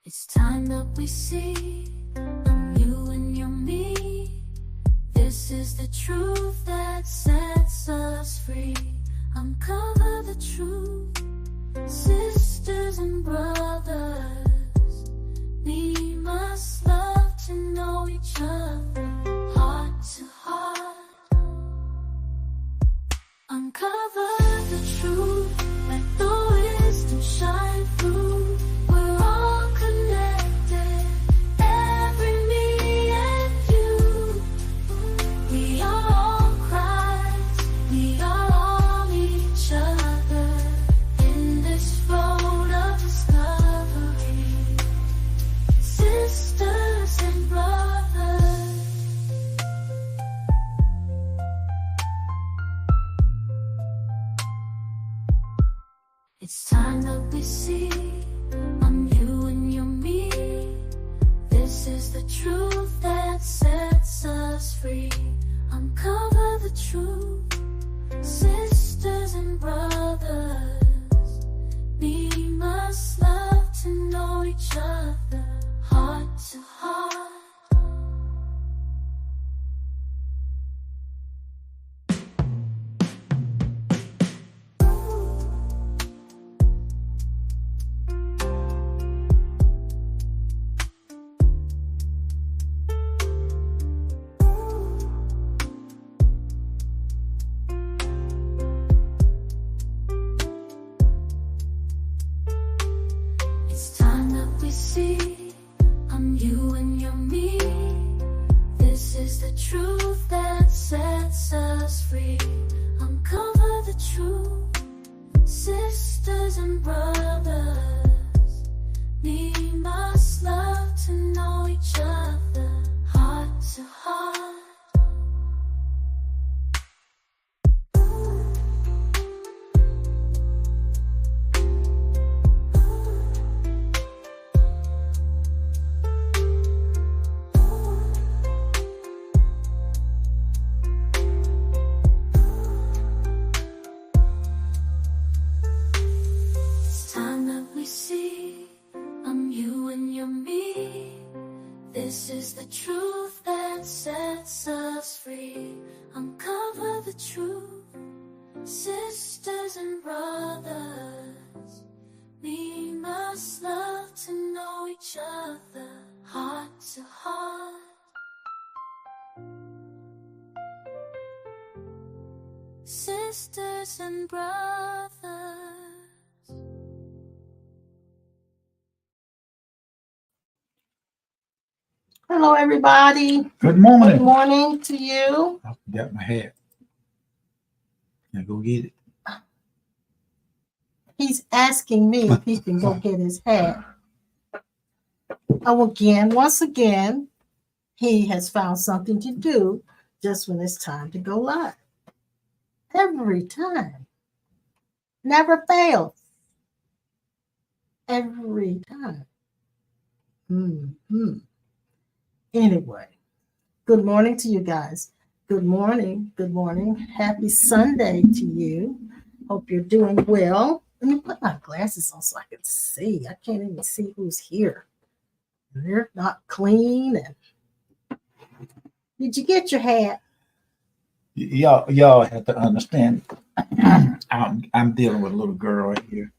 It's time that we see I'm you and you're me. This is the truth that sets us free. Uncover the truth, sisters and brothers. We must love to know each other, heart to heart. Uncover the truth, let the wisdom shine through. We're all connected, every me and you. We are all Christ, we are all each other in this road of discovery. Sisters and brothers. It's time that we see I'm you and you're me. This is the truth that sets us free. Uncover the truth, sisters and brothers. We must love to know each other, heart to heart. It's time that we see I'm you and you're me. This is the truth that sets us free. Uncover the truth, sisters and brothers. We must love to know each other, heart to heart. It's time that we see I'm you and you're me. This is the truth that sets us free. Uncover the truth, sisters and brothers. We must love to know each other, heart to heart. Sisters and brothers. Hello, everybody. Good Good morning. morning to you. I forgot my hat. Now go get it. He's asking me if he can go get his hat. Once again, he has found something to do just when it's time to go live. Every time. Never fails. Every time. Anyway, good morning to you guys. Good morning. Good morning. Happy Sunday to you. Hope you're doing well. Let me put my glasses on so I can see. I can't even see who's here. They're not clean. And did you get your hat? Y'all have to understand. I'm dealing with a little girl right here.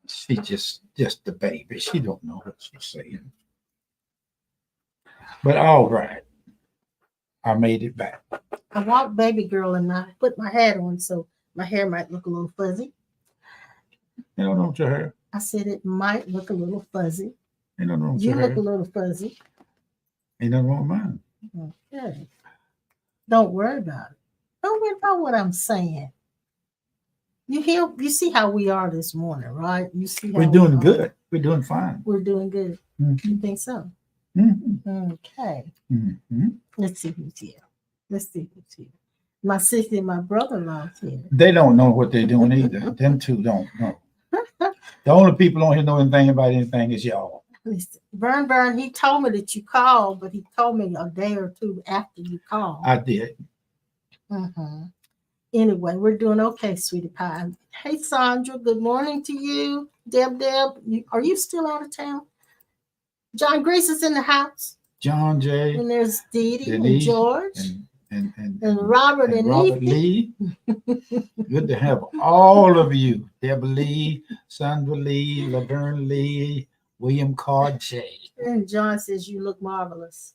She just a baby. She don't know what she's saying. But all right, I made it back. I walked baby girl and I put my hat on so my hair might look a little fuzzy. You don't know what your hair. I said it might look a little fuzzy. You don't know what You your look hair. a little fuzzy. Ain't nothing wrong with mine. Okay. Don't worry about it. Don't worry about what I'm saying. You see how we are this morning, right? You see how We're doing good. We're doing fine. We're doing good. Mhm. You think so? Mhm. Okay. Mhm. Let's see who's here. My sister and my brother-in-law's here. They don't know what they're doing either. Them two don't know. The only people on here know anything about anything is y'all. Listen, Vern, he told me that you called, but he told me a day or two after you called. I did. Anyway, we're doing okay, sweetie pie. Hey, Sandra, good morning to you. Deb, are you still out of town? John Grace is in the house. John J. And there's Dee Dee and Denise, George and Robert and and Robert Lee. Lee. Good to have all of you. Deborah Lee, Sandra Lee, Laverne Lee, William Carr J. And John says you look marvelous.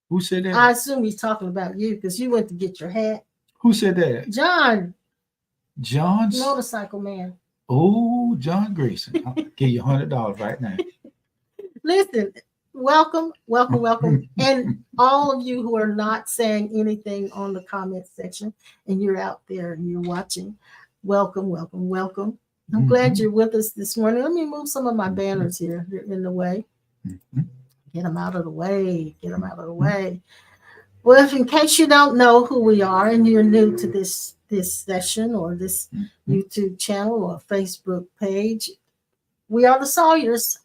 Who said that? I assume he's talking about you because you went to get your hat. Who said that? John, John's. motorcycle man. Oh, John Grayson. I'll give you $100 right now. Listen, welcome. And all of you who are not saying anything on the comment section and you're out there and you're watching, welcome. I'm glad you're with us this morning. Let me move some of my banners here. They're in the way. Get them out of the way. Well, if in case you don't know who we are and you're new to this session or this YouTube channel or Facebook page, we are the Sawyers.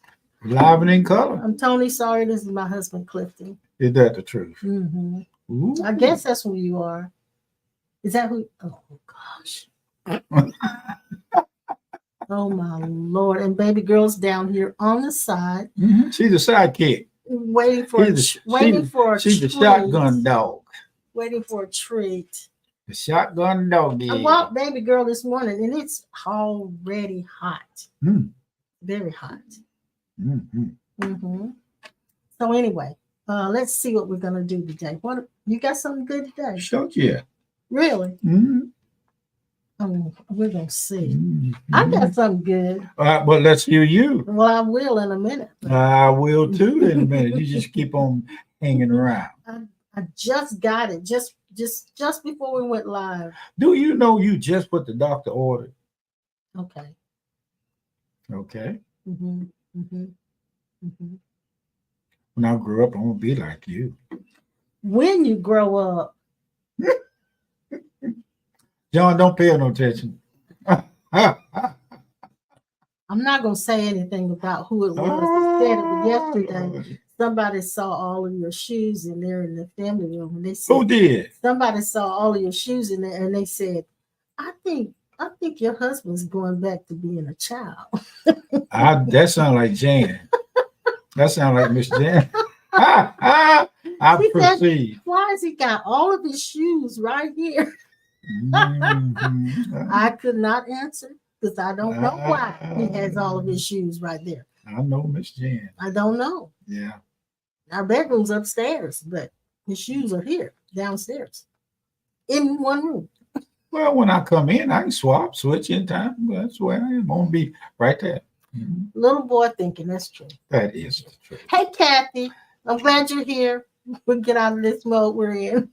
Live and in color. I'm Tony Sawyer. This is my husband, Clifton. Is that the truth? Mm-hmm. I guess that's who you are. Is that who? Oh, gosh. Oh, my Lord. And baby girl's down here on the side. She's a sidekick. Waiting for She's the shotgun dog. Waiting for a treat. The shotgun dog. I walked baby girl this morning and it's already hot. Very hot. So anyway, let's see what we're gonna do today. What you got something good today? Sure, yeah. Really? We're gonna see. I got something good. Well, let's hear you. Well, I will in a minute. I will too in a minute. You just keep on hanging around. I just got it just before we went live. Do you know you just what the doctor ordered? Okay. When I grow up, I'm gonna be like you. When you grow up. John, don't pay no attention. I'm not going to say anything about who it was. I said it was yesterday. Somebody saw all of your shoes in there in the family room. And they said, who did? Somebody saw all of your shoes in there and they said, I think your husband's going back to being a child. That sounds like Jan. That sounds like Miss Jan. I proceed. Why has he got all of his shoes right here? I could not answer because I don't know why he has all of his shoes right there. I know Miss Jan. I don't know. Yeah. Our bedroom's upstairs, but his shoes are here, downstairs, in one room. Well, when I come in, I can switch in time. That's where I am. I'm gonna be right there. Little boy thinking that's true. That is the truth. Hey, Kathy, I'm glad you're here. We'll get out of this mode we're in.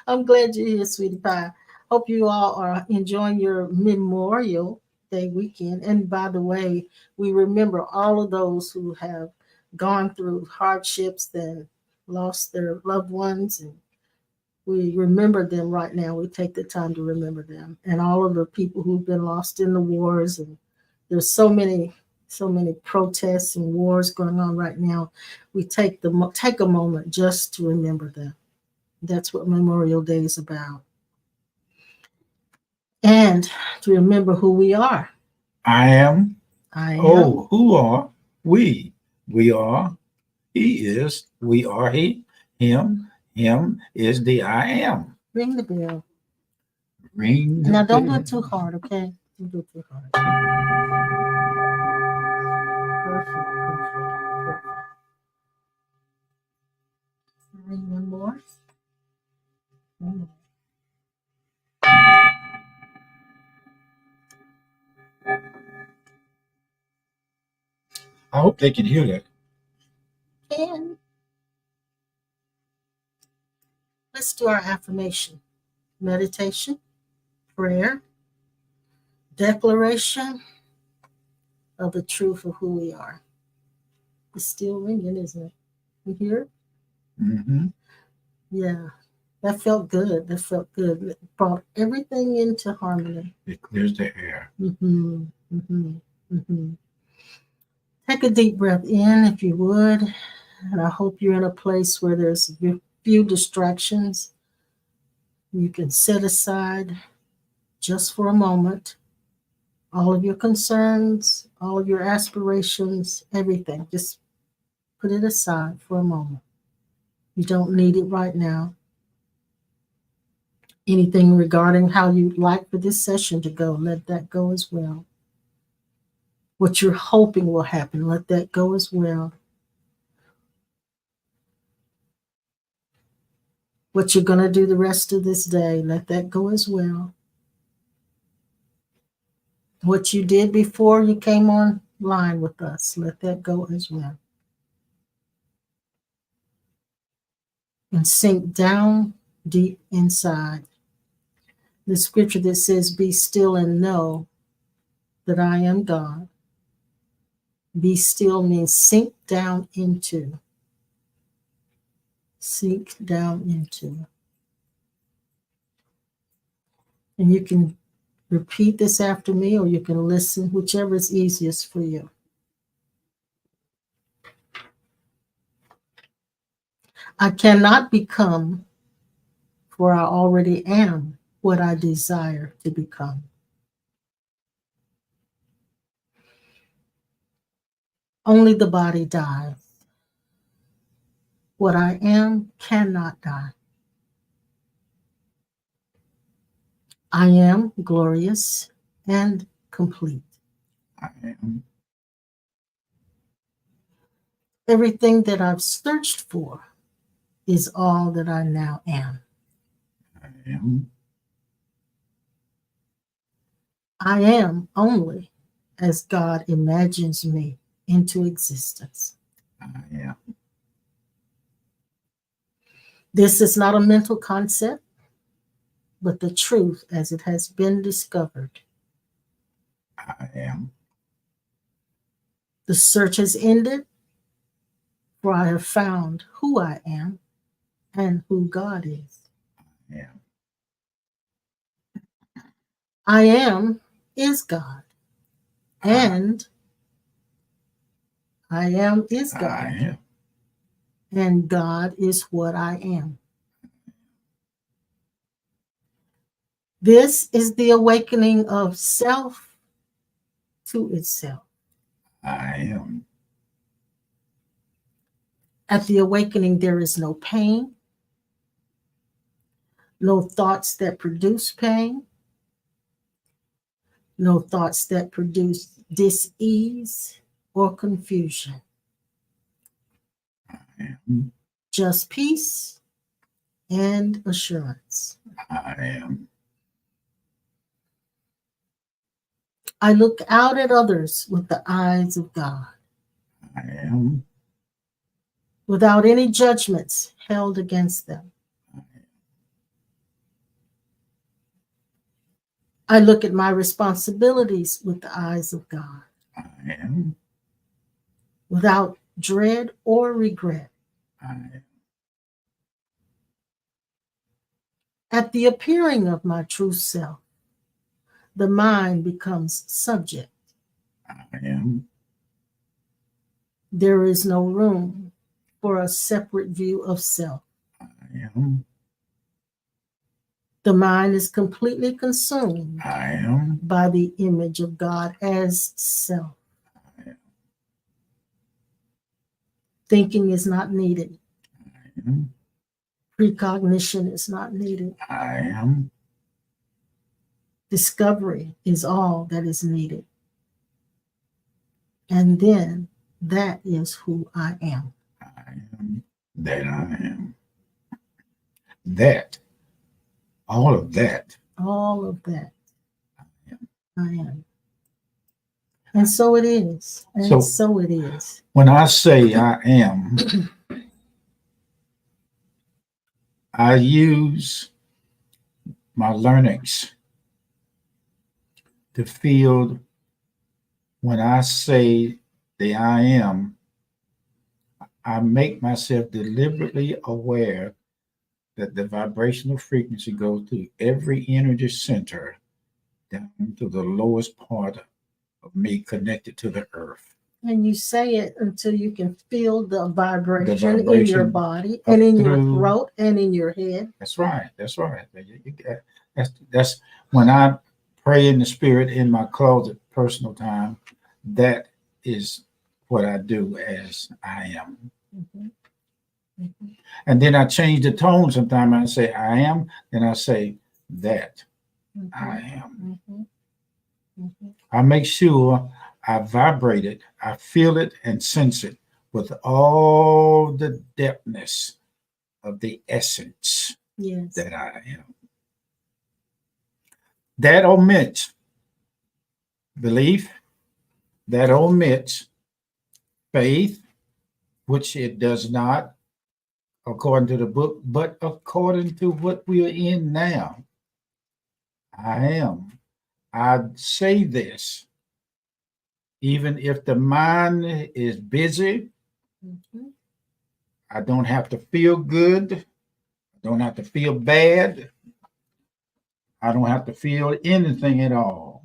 I'm glad you're here, sweetie pie. Hope you all are enjoying your Memorial Day weekend. And by the way, we remember all of those who have gone through hardships and lost their loved ones. And we remember them right now. We take the time to remember them. And all of the people who've been lost in the wars. And there's so many protests and wars going on right now. We take a moment just to remember them. That's what Memorial Day is about. And to remember who we are. I am. Oh, who are we? We are. He is. We are he. Him. Him is the I am. Ring the bell. Ring the Now don't bell. do it too hard, okay? Don't do it too hard. Perfect. Ring one more. I hope they can hear that. And let's do our affirmation, meditation, prayer, declaration of the truth of who we are. It's still ringing, isn't it? You hear it? Yeah. That felt good. It brought everything into harmony. It clears the air. Take a deep breath in if you would. And I hope you're in a place where there's few distractions. You can set aside just for a moment All of your concerns, all of your aspirations, everything. Just put it aside for a moment. You don't need it right now. Anything regarding how you'd like for this session to go, let that go as well. What you're hoping will happen, let that go as well. What you're going to do the rest of this day, let that go as well. What you did before you came online with us, let that go as well. And sink down deep inside. The scripture that says, be still and know that I am God. Be still means sink down into. Sink down into. And you can repeat this after me, or you can listen, whichever is easiest for you. I cannot become, for I already am what I desire to become. Only the body dies. What I am cannot die. I am glorious and complete. I am. Everything that I've searched for is all that I now am. I am. I am only as God imagines me into existence. I am. This is not a mental concept, but the truth as it has been discovered. I am. The search has ended, for I have found who I am and who God is. I am. I am is God, and I am is I God, am. and God is what I am. This is the awakening of self to itself. I am. At the awakening, there is no pain, no thoughts that produce pain, no thoughts that produce dis-ease or confusion. I am. Just peace and assurance. I am. I look out at others with the eyes of God, I am. without any judgments held against them. I look at my responsibilities with the eyes of God, I am. without dread or regret. I am. At the appearing of my true self, the mind becomes subject. I am. There is no room for a separate view of self. I am. The mind is completely consumed I am. by the image of God as self. I am. Thinking is not needed. I am. Precognition is not needed. I am. Discovery is all that is needed. And then that is who I am. I am. That I am. That. All of that. All of that I am. I am. And so it is. And so it is. When I say I am, I use my learnings to feel when I say the I am, I make myself deliberately aware that the vibrational frequency goes through every energy center down to the lowest part of me connected to the earth. And you say it until you can feel the vibration in vibration your body and in your through- throat and in your head. That's right. That's right. That's when I pray in the spirit in my closet, personal time. That is what I do as I am. Mhm. Mhm. And then I change the tone sometimes. I say I am, then I say that I Mhm. am. Mhm. Mhm. I make sure I vibrate it, I feel it and sense it with all the depthness of the essence Yes. that I am. That omits belief, that omits faith, which it does not, according to the book, but according to what we are in now. I am. I say this, even if the mind is busy, Mhm. I don't have to feel good, I don't have to feel bad, I don't have to feel anything at all.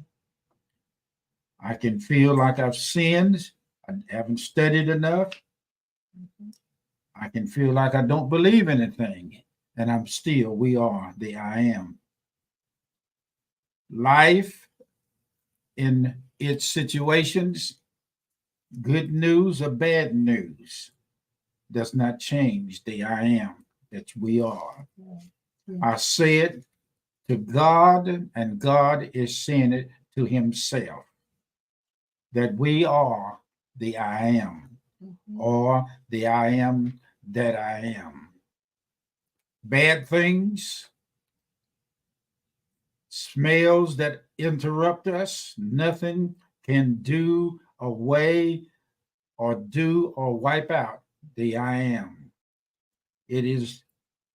I can feel like I've sinned, I haven't studied enough, Mhm. I can feel like I don't believe anything, and we are the I am. Life in its situations, good news or bad news, does not change the I am that we are. Yeah. I say it to God, and God is saying it to Himself that we are the I am, Mhm. or the I am that I am. Bad things, smells that interrupt us, nothing can do away or do or wipe out the I am. It is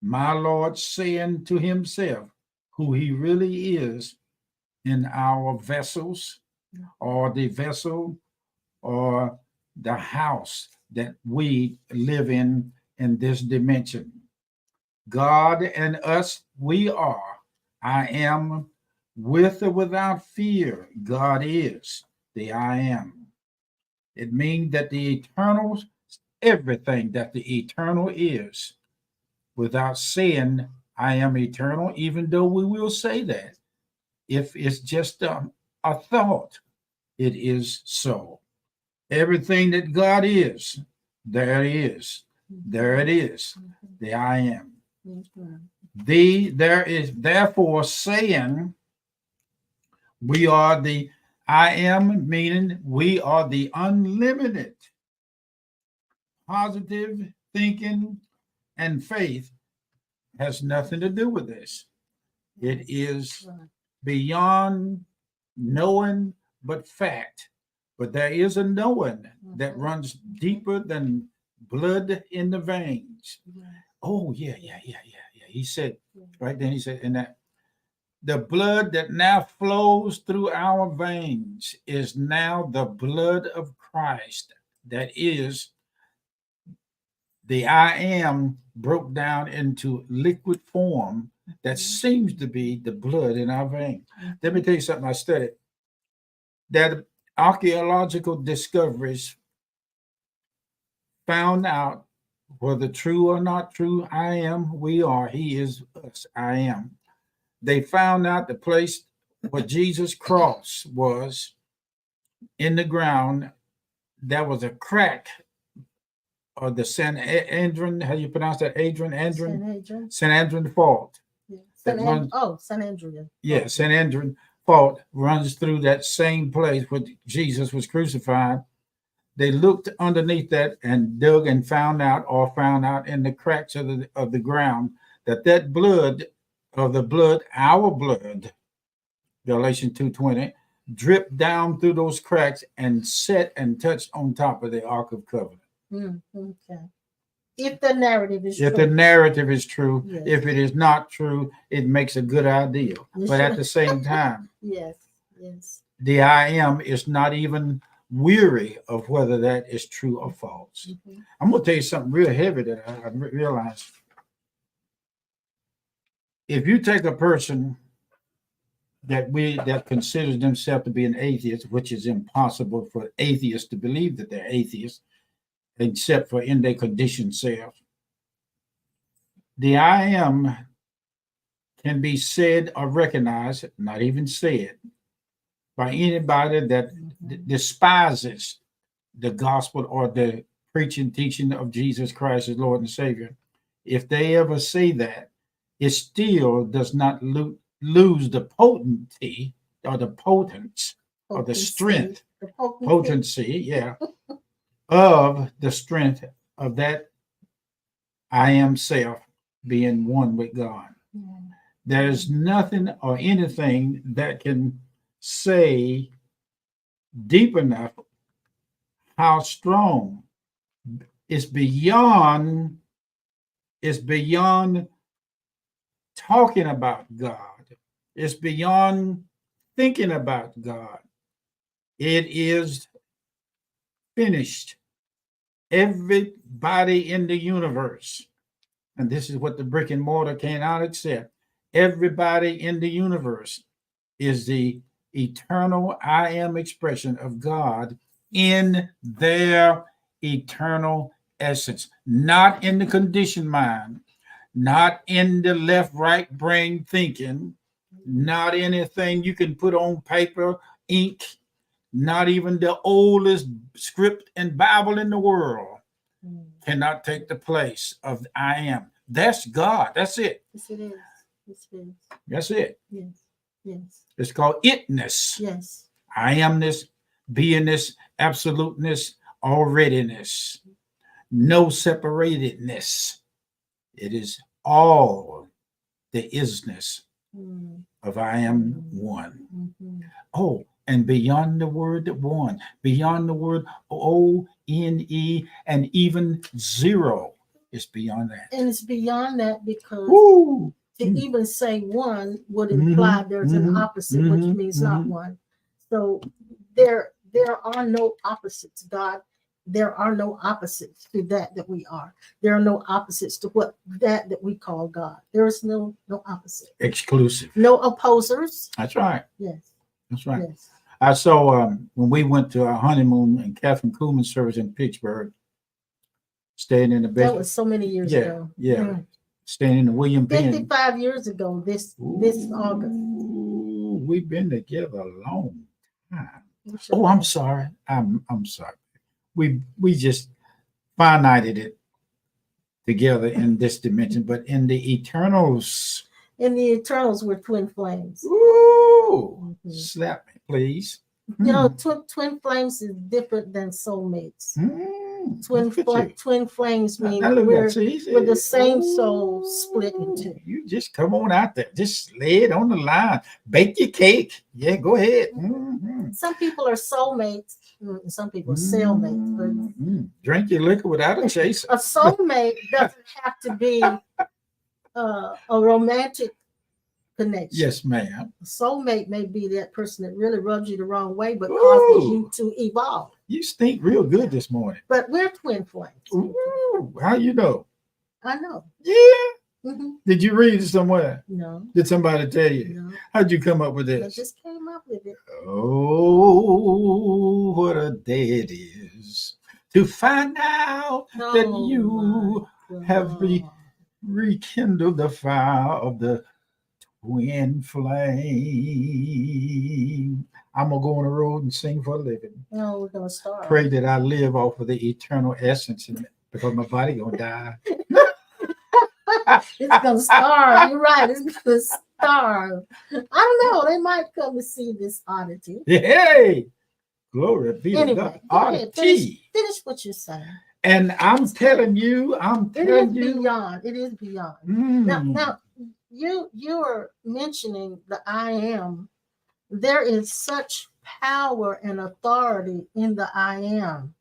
my Lord saying to Himself who He really is in our vessels, or the vessel, or the house that we live in this dimension. God and us, we are. I am with or without fear. God is the I am. It means that the eternal, everything that the eternal is, without saying, I am eternal, even though we will say that. If it's just a thought, it is so. Everything that God is, there it is. There it is. The I am. Mhm. There is therefore saying we are the I am, meaning we are the unlimited positive thinking and faith has nothing to do with this. It is Right. beyond knowing but fact. But there is a knowing that Mhm. runs deeper than blood in the veins. Yeah. Oh, yeah, yeah, yeah, yeah, yeah. He said, Yeah. right then, he said, and that the blood that now flows through our veins is now the blood of Christ. That is the I am broke down into liquid form that Mhm. seems to be the blood in our veins. Let me Mhm. tell you something I studied. That archaeological discoveries found out whether true or not true, I am, we are, He is us, I am. They found out the place where Jesus' cross was in the ground. There was a crack of the San Andrew, how you pronounce that? San Adrian. San Andrew fault Yeah. that runs, San Andrea. yeah, San Andrew fault runs through that same place where Jesus was crucified. They looked underneath that and dug and found out in the cracks of the ground that blood of the blood, our blood, Galatians 2:20, dripped down through those cracks and set and touched on top of the Ark of Covenant. Okay. If the narrative is If true. the narrative is true, Yes. if it is not true, it makes a good idea. But at the same time, Yes. Yes. the I am is not even weary of whether that is true or false. Mhm. I'm going to tell you something real heavy that I realized. If you take a person that considers themselves to be an atheist, which is impossible for atheists to believe that they're atheists, except for in their conditioned self, the I am can be said or recognized, not even said. by anybody that despises the gospel or the preaching, teaching of Jesus Christ as Lord and Savior. If they ever say that, it still does not lose the potency or the potence or the strength, potency, yeah, of the strength of that I am self being one with God. There's nothing or anything that can say deep enough how strong it's beyond talking about God. It's beyond thinking about God. It is finished. Everybody in the universe, and this is what the brick and mortar came out and said, everybody in the universe is the eternal I am expression of God in their eternal essence, not in the conditioned mind, not in the left right brain thinking, not anything you can put on paper, ink, not even the oldest script and Bible in the world cannot take the place of I am. That's God. That's it. Yes, it is. Yes, it is. That's it. Yes. Yes. It's called itness. Yes. I amness, beingness, absoluteness, alreadiness, no separatedness. It is all the isness of I am one. Mm-hmm. Oh, and beyond the word one, beyond the word O-N-E, and even zero is beyond that. And it's beyond that because Woo! to even say one would imply there's an opposite, which means not one. So there are no opposites, God. There are no opposites to that we are. There are no opposites to what that we call God. There is no opposite. Exclusive. No opposers. That's right. Yes. That's right. Yes. I saw when we went to our honeymoon in Catherine Kuhlman's service in Pittsburgh, staying in the basement. That was so many years ago. Yeah. Staying in the William Penn. 55 years ago this August. We've been together a long time. Oh, I'm sorry. I'm sorry. We just finited it together in this dimension, but in the eternals. In the eternals, we're twin flames. Ooh, slap me, please. You know, twin flames is different than soulmates. Twin flames mean we're the same soul split in two. You just come on out there, just lay it on the line, bake your cake. Yeah, go ahead. Some people are soulmates, and some people are cellmates. But drink your liquor without a chaser. A soulmate doesn't have to be a romantic connection. Yes, ma'am. A soulmate may be that person that really rubs you the wrong way, but causes you to evolve. You stink real good this morning. But we're twin flames. Ooh, how you know? I know. Yeah. Mm-hmm. Did you read it somewhere? No. Did somebody tell you? No. How'd you come up with I this? just came up with it. Oh, what a day it is to find out that you have rekindled the fire of the twin flame. I'm gonna go on the road and sing for a living. No, we're gonna start. Pray that I live off of the eternal essence in it because my body gonna die. It's gonna starve. You're right. It's gonna starve. I don't know. They might come to see this oddity. Hey, glory be to God. Oddity. Finish what you're saying. And I'm telling you, it is beyond. It is beyond. Now, you are mentioning the I am. There is such power and authority in the I am,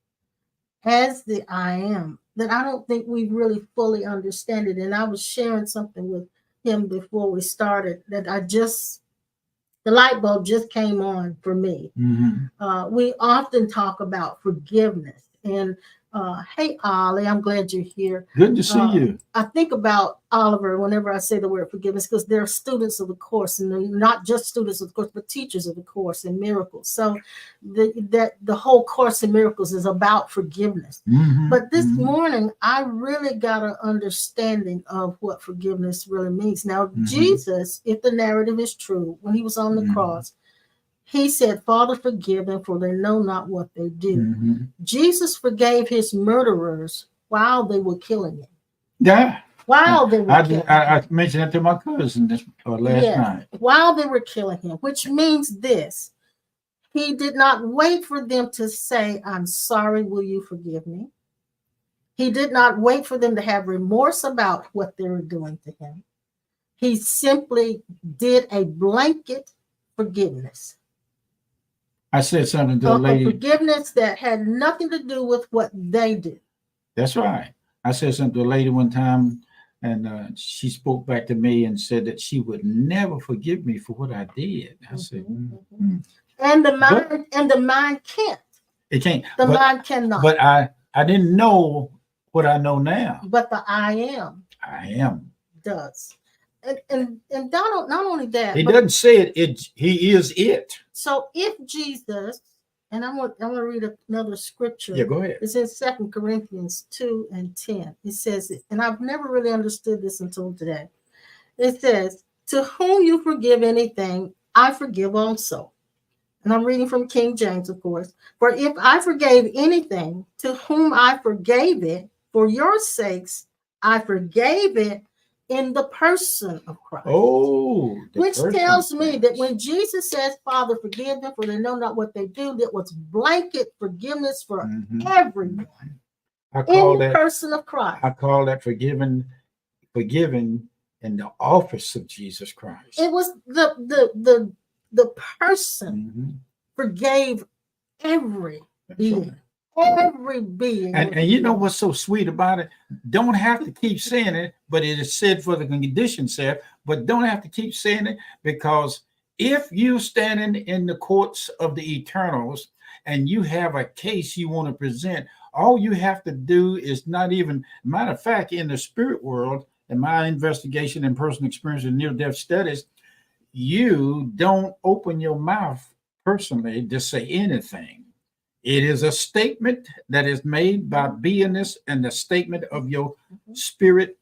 as the I am, that I don't think we really fully understand it. And I was sharing something with him before we started that the light bulb just came on for me. We often talk about forgiveness. And hey, Ollie, I'm glad you're here. Good to see you. I think about Oliver whenever I say the word forgiveness because they're students of the course, and they're not just students of the course, but teachers of the course in miracles. So the whole course in miracles is about forgiveness. But this morning, I really got an understanding of what forgiveness really means. Now, Jesus, if the narrative is true, when he was on the cross, He said, Father, forgive them, for they know not what they do. Mm-hmm. Jesus forgave his murderers while they were killing him. Yeah. While they were killing him. I mentioned it to my cousin last night. While they were killing him, which means this. He did not wait for them to say, I'm sorry, will you forgive me? He did not wait for them to have remorse about what they were doing to him. He simply did a blanket forgiveness. I said something to a lady. A forgiveness that had nothing to do with what they did. That's right. I said something to a lady one time, and she spoke back to me and said that she would never forgive me for what I did. I said, and the mind can't. It can't. The mind cannot. But I didn't know what I know now. But the I am does. And not only that, he doesn't say it. He is it. So if Jesus, and I'm gonna read another scripture. Yeah, go ahead. It's in 2 Corinthians 2:10. It says, and I've never really understood this until today. It says, to whom you forgive anything, I forgive also. And I'm reading from King James, of course. For if I forgave anything, to whom I forgave it, for your sakes, I forgave it in the person of Christ. Oh, which tells me that when Jesus says, Father, forgive them, for they know not what they do, that was blanket forgiveness for everyone. In the person of Christ. I call that forgiven in the office of Jesus Christ. It was the person forgave every being. Every being. And you know what's so sweet about it? Don't have to keep saying it, but it is said for the condition said, but don't have to keep saying it, because if you standing in the courts of the eternals and you have a case you want to present, all you have to do is not even, matter of fact, in the spirit world, in my investigation and personal experience in near-death studies, you don't open your mouth personally to say anything. It is a statement that is made by beingness and the statement of your spirit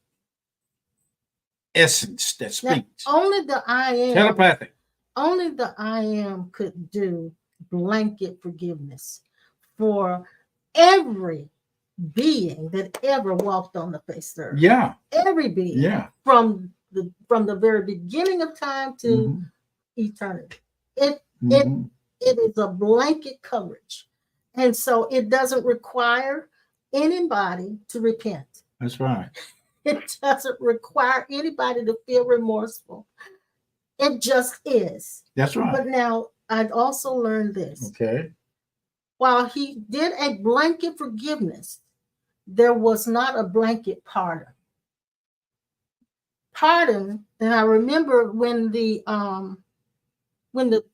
essence that speaks. Now, only the I am. Telepathic. Only the I am could do blanket forgiveness for every being that ever walked on the face of the earth. Yeah. Every being. Yeah. From the very beginning of time to eternity. It is a blanket coverage. And so it doesn't require anybody to repent. That's right. It doesn't require anybody to feel remorseful. It just is. That's right. But now I've also learned this. Okay. While he did a blanket forgiveness, there was not a blanket pardon. Pardon, and I remember when the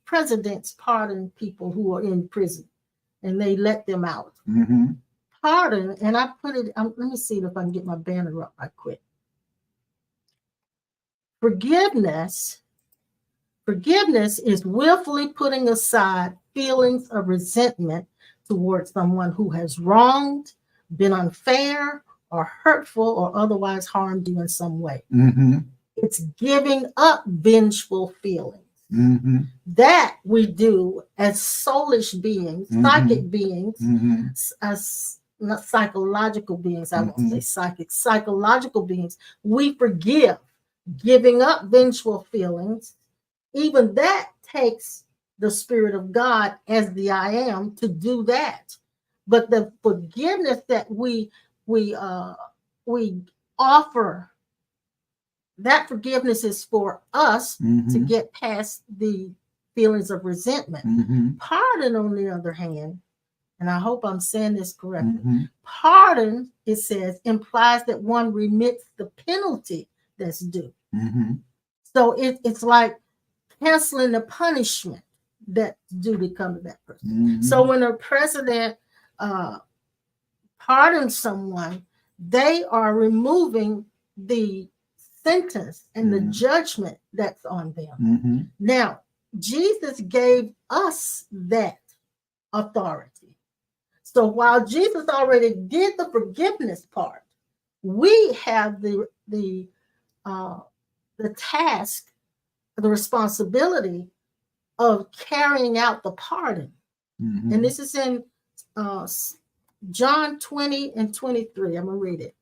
presidents pardoned people who were in prison and they let them out. Pardon, and I put it, let me see if I can get my banner up right quick. Forgiveness is willfully putting aside feelings of resentment towards someone who has wronged, been unfair, or hurtful, or otherwise harmed you in some way. It's giving up vengeful feelings. That we do as soulish beings, psychic beings, as not psychological beings, I won't say psychic, psychological beings. We forgive, giving up vengeful feelings. Even that takes the Spirit of God as the I am to do that. But the forgiveness that we offer, that forgiveness is for us to get past the feelings of resentment. Pardon, on the other hand, and I hope I'm saying this correctly, pardon, it says, implies that one remits the penalty that's due. So it's like canceling the punishment that's due to come to that person. So when a president pardons someone, they are removing the sentence and the judgment that's on them. Now, Jesus gave us that authority. So while Jesus already did the forgiveness part, we have the task, the responsibility of carrying out the pardon. Mhm. And this is in John 20 and 23. I'm going to read it.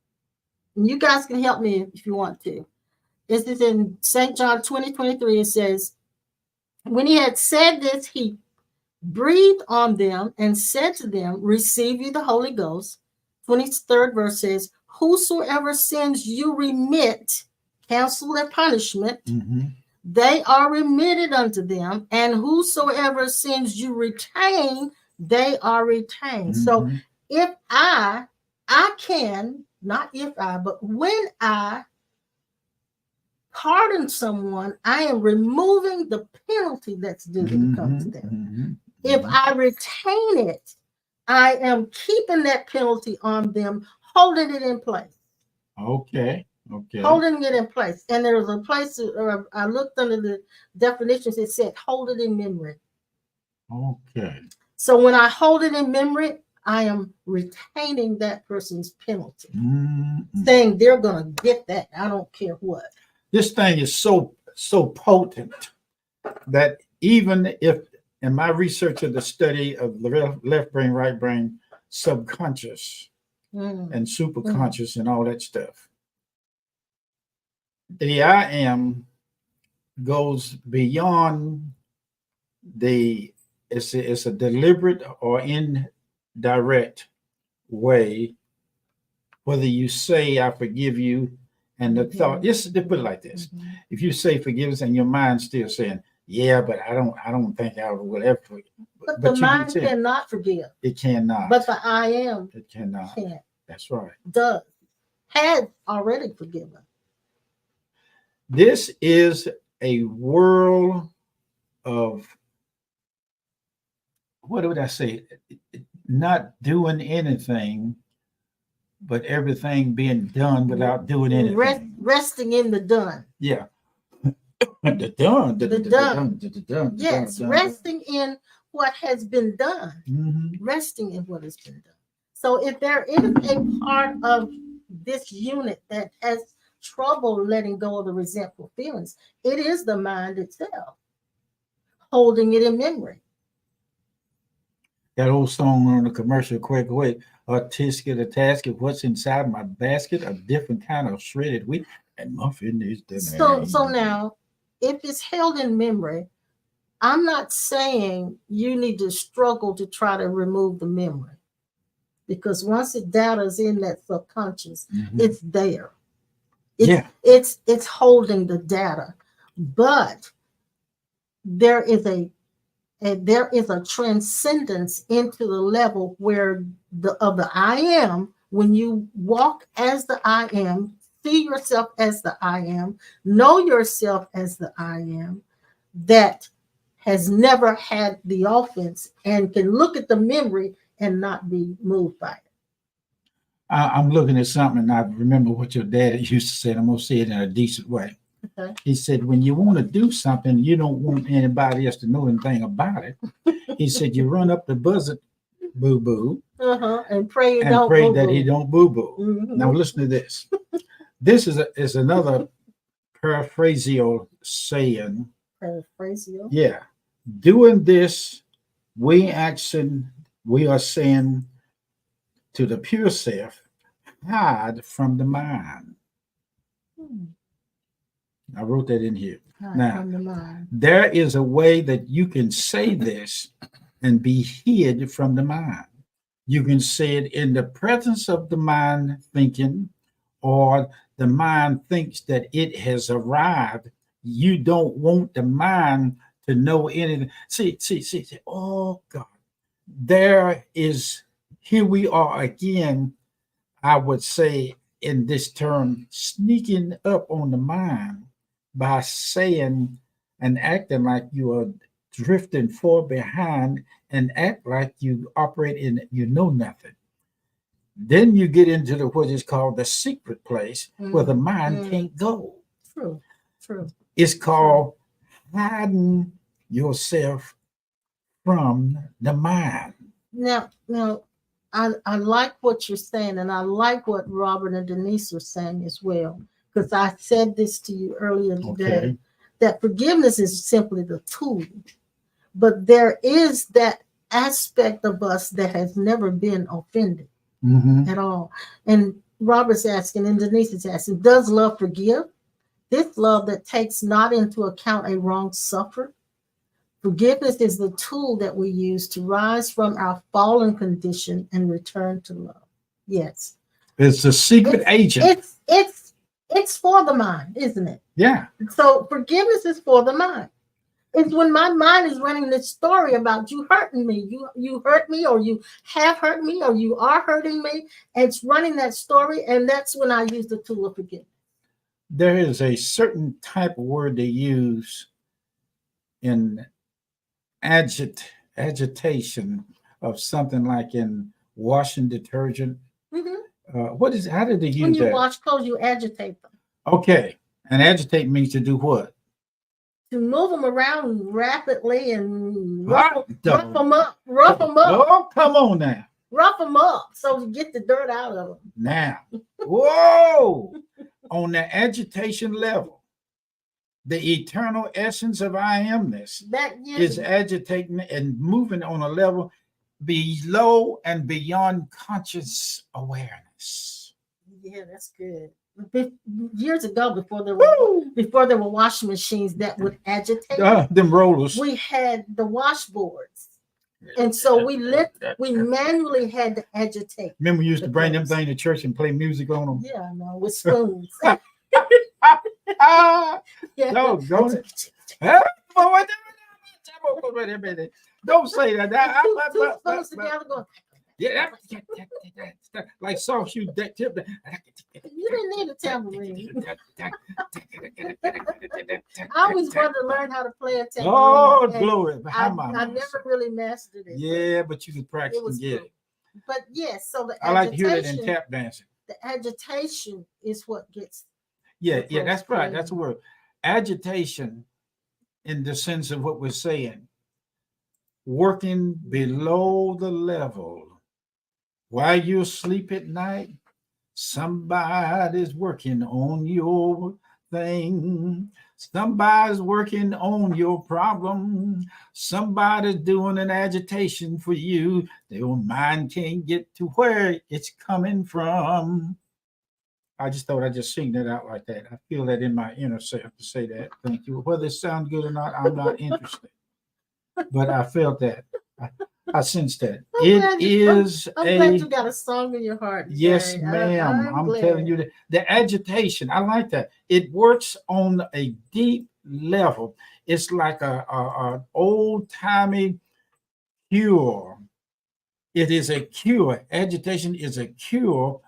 And you guys can help me if you want to. This is in St. John 20, 23. It says, when he had said this, he breathed on them and said to them, receive you the Holy Ghost. 23rd verse says, whosoever sins you remit, cancel their punishment, Mhm. they are remitted unto them, and whosoever sins you retain, they are retained. So Mhm. if I can, not if I, but when I pardon someone, I am removing the penalty that's due to come to Mhm. them. Mhm. If I retain it, I am keeping that penalty on them, holding it in place. Okay. Okay. Holding it in place. And there was a place, I looked under the definitions, it said hold it in memory. Okay. So when I hold it in memory, I am retaining that person's penalty, Mhm. saying they're going to get that. I don't care what. This thing is so potent that even if in my research of the study of the left brain, right brain, subconscious and superconscious and all that stuff, the I am goes beyond the it's a deliberate or indirect way, whether you say I forgive you and the thought, just to put it like this. If you say forgiveness and your mind's still saying, yeah, but I don't think I will ever forgive. But the mind cannot forgive. It cannot. But the I am It cannot. Can't. That's right. Does. Had already forgiven. This is a world of, what would I say? Not doing anything, but everything being done without doing anything. Resting in the done. Yeah. The done. The done. Yes, resting in what has been done. Mm-hmm. Resting in what has been done. So if there is a part of this unit that has trouble letting go of the resentful feelings, it is the mind itself, holding it in memory. That old song on the commercial, quick away, a tisket, a tasket, what's inside my basket, a different kind of shredded wheat, and muffin is the name. So now, if it's held in memory, I'm not saying you need to struggle to try to remove the memory, because once the data is in that subconscious, it's there. It's holding the data, but there is a transcendence into the level where the I am, when you walk as the I am, see yourself as the I am, know yourself as the I am, that has never had the offense and can look at the memory and not be moved by it. I'm looking at something, and I remember what your dad used to say, and I'm going to say it in a decent way. Okay. He said, when you want to do something, you don't want anybody else to know anything about it. He said, you run up the buzzard, boo-boo, and pray, that he don't boo-boo. Mm-hmm. Now listen to this. This is another paraphrasal saying. Paraphrasal? Yeah. Doing this, we are saying to the pure self, hide from the mind. I wrote that in here. Now, there is a way that you can say this and be hid from the mind. You can say it in the presence of the mind thinking, or the mind thinks that it has arrived. You don't want the mind to know anything. See. Oh, God. Here we are again, I would say in this term, sneaking up on the mind by saying and acting like you are drifting far behind and act like you operate in, you know nothing. Then you get into what is called the secret place where the mind can't go. True. It's called hiding yourself from the mind. Now, I like what you're saying, and I like what Robert and Denise are saying as well, because I said this to you earlier today, that forgiveness is simply the tool. but there is that aspect of us that has never been offended at all. And Robert's asking, and Denise is asking, does love forgive? This love that takes not into account a wrong suffered. Forgiveness is the tool that we use to rise from our fallen condition and return to love. Yes. It's a secret agent. It's for the mind, isn't it? Yeah. So forgiveness is for the mind. It's when my mind is running this story about you hurting me, you hurt me, or you have hurt me, or you are hurting me. It's running that story, and that's when I use the tool of forgiveness. There is a certain type of word they use in agitation of something like in washing detergent. What is? How did they use when you that? wash clothes, you agitate them. Okay, and agitate means to do what? To move them around rapidly and Rough them up. Oh, come on now. Rough them up so you get the dirt out of them. Now, whoa, on the agitation level, the eternal essence of I amness is agitating and moving on a level below and beyond conscious awareness. Yeah, that's good. Years ago, before there were washing machines that would agitate them rollers, we had the washboards, and so we manually had to agitate. Remember, we used to bring them things to church and play music on them. Yeah, I know, with spoons. Yeah. No, go don't say that. Two spoons together going. Yeah, like soft shoe that tip. You didn't need a tambourine. I always wanted to learn how to play a tambourine. Oh, glory! I never really mastered it. Yeah, but you could practice and get it. But yes, so I like to hear that in tap dancing. The agitation is what gets. Yeah, that's right. That's the word. Agitation, in the sense of what we're saying, working below the level. While you sleep at night, somebody's working on your thing. Somebody's working on your problem. Somebody's doing an agitation for you. Their mind can't get to where it's coming from. I just thought I'd just sing that out like that. I feel that in my inner self to say that. Thank you. Whether it sounds good or not, I'm not interested. But I felt that. I sensed that. I'm glad you got a song in your heart. Yes, ma'am. I'm telling you that the agitation, I like that. It works on a deep level. It's like a old-timey cure. It is a cure. Agitation is a cure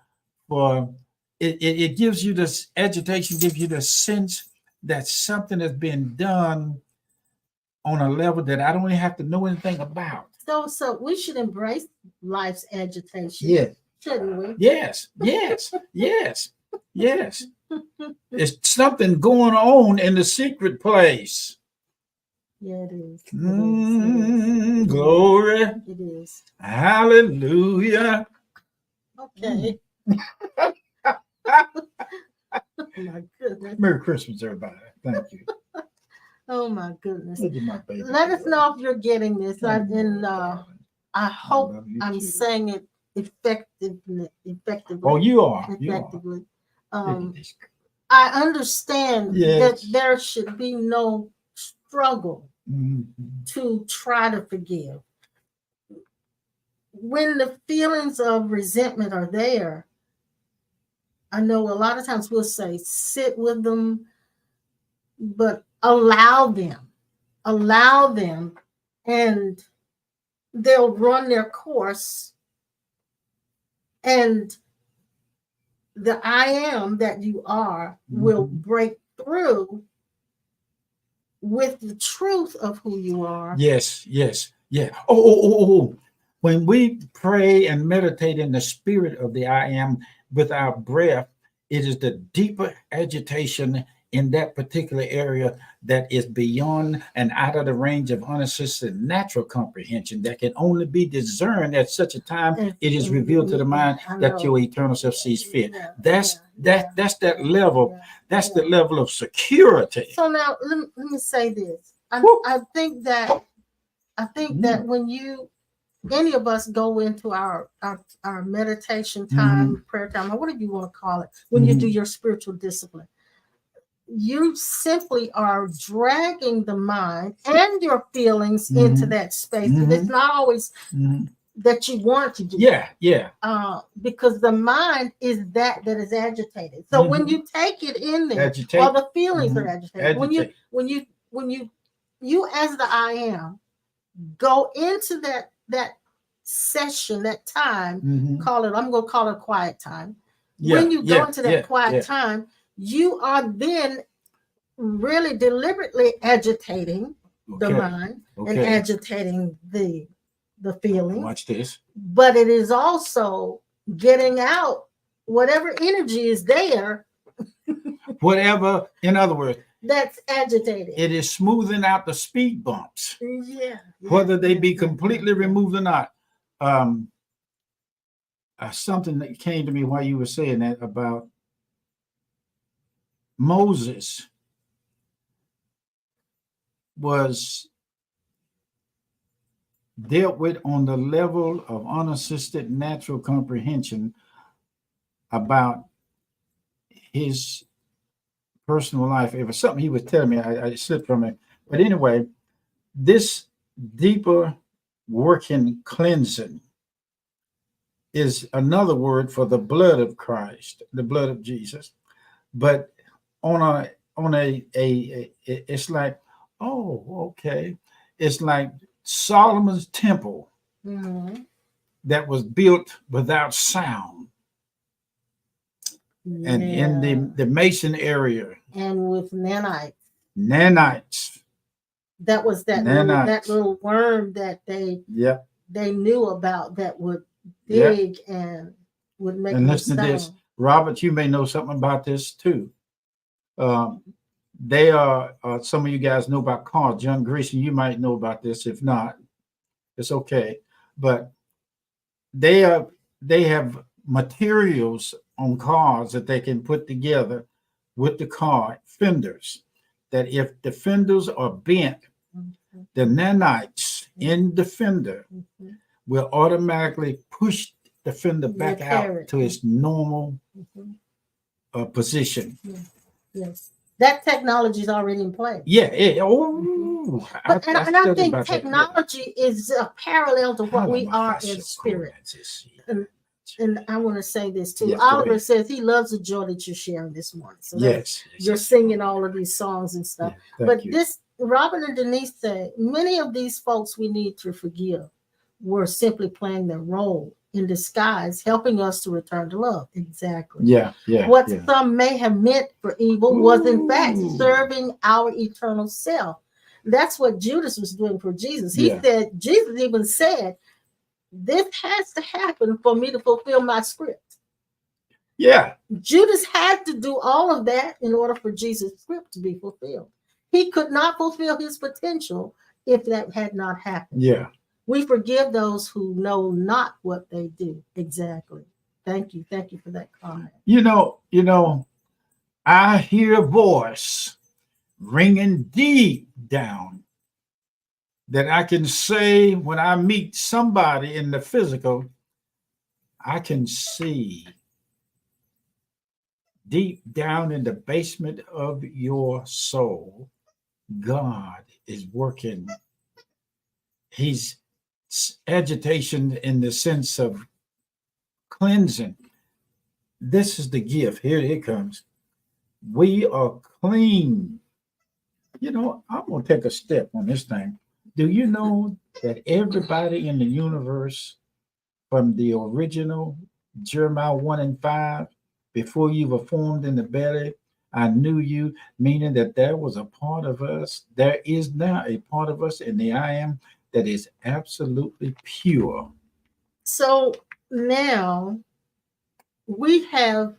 for it gives you this agitation, gives you the sense that something has been done on a level that I don't even have to know anything about. So we should embrace life's agitation. Yeah. Shouldn't we? Yes. There's something going on in the secret place. Yeah, it is. Glory. It is. Hallelujah. Okay. My goodness. Merry Christmas, everybody. Thank you. Oh my goodness. Let us know if you're getting this. I hope I'm saying it effectively. Oh, you are. Effectively. I understand that there should be no struggle to try to forgive. When the feelings of resentment are there, I know a lot of times we'll say, sit with them, but allow them, and they'll run their course. And the I am that you are will break through with the truth of who you are. Yes. Yeah. Oh. When we pray and meditate in the spirit of the I am with our breath, it is the deeper agitation in that particular area that is beyond and out of the range of unassisted natural comprehension that can only be discerned at such a time it is revealed to the mind that your eternal self sees fit. That's that level. That's the level of security. So now let me say this. I think that I think that when any of us go into our meditation time, prayer time, or whatever you want to call it, when you do your spiritual discipline, you simply are dragging the mind and your feelings into that space. It's not always that you want to do. Because the mind is that is agitated. So when you take it in there, all the feelings are agitated. When you as the I am go into that session, that time, I'm going to call it quiet time. When you go into that quiet time, you are then really deliberately agitating the mind and agitating the feeling. Watch this. But it is also getting out whatever energy is there. Whatever, in other words, that's agitated. It is smoothing out the speed bumps. Yeah. Whether they be completely removed or not. Something that came to me while you were saying that about Moses was dealt with on the level of unassisted natural comprehension about his personal life. It was something he was telling me. I slipped from it. But anyway, this deeper working cleansing is another word for the blood of Christ, the blood of Jesus. But on a it's like, oh, okay. It's like Solomon's temple that was built without sound. And in the Mason area. And with nanites. That was that little worm that they knew about that would dig and would make. And listen to this, Robert, you may know something about this too. They are some of you guys know about cars. John Grayson, you might know about this. If not, it's okay. But they have materials on cars that they can put together with the car fenders. That if the fenders are bent, the nanites in the fender will automatically push the fender back out to its normal position. Yes. That technology is already in place. I think technology is a parallel to what we are in spirit. And I want to say this too. Oliver says he loves the joy that you're sharing this morning. So you're singing all of these songs and stuff. But this, Robin and Denise say, many of these folks we need to forgive were simply playing their role in disguise, helping us to return to love. Exactly. What some may have meant for evil was in fact serving our eternal self. That's what Judas was doing for Jesus. Jesus even said, this has to happen for me to fulfill my script. Judas had to do all of that in order for Jesus' script to be fulfilled. He could not fulfill his potential if that had not happened. We forgive those who know not what they do. Exactly. Thank you. Thank you for that comment. You know, I hear a voice ringing deep down that I can say when I meet somebody in the physical, I can see deep down in the basement of your soul, God is working. He's agitation in the sense of cleansing. This is the gift. Here it comes. We are clean. You know, I'm going to take a step on this thing. Do you know that everybody in the universe, from the original Jeremiah 1:5, before you were formed in the belly, I knew you, meaning that there was a part of us, there is now a part of us in the I am that is absolutely pure. So now we have,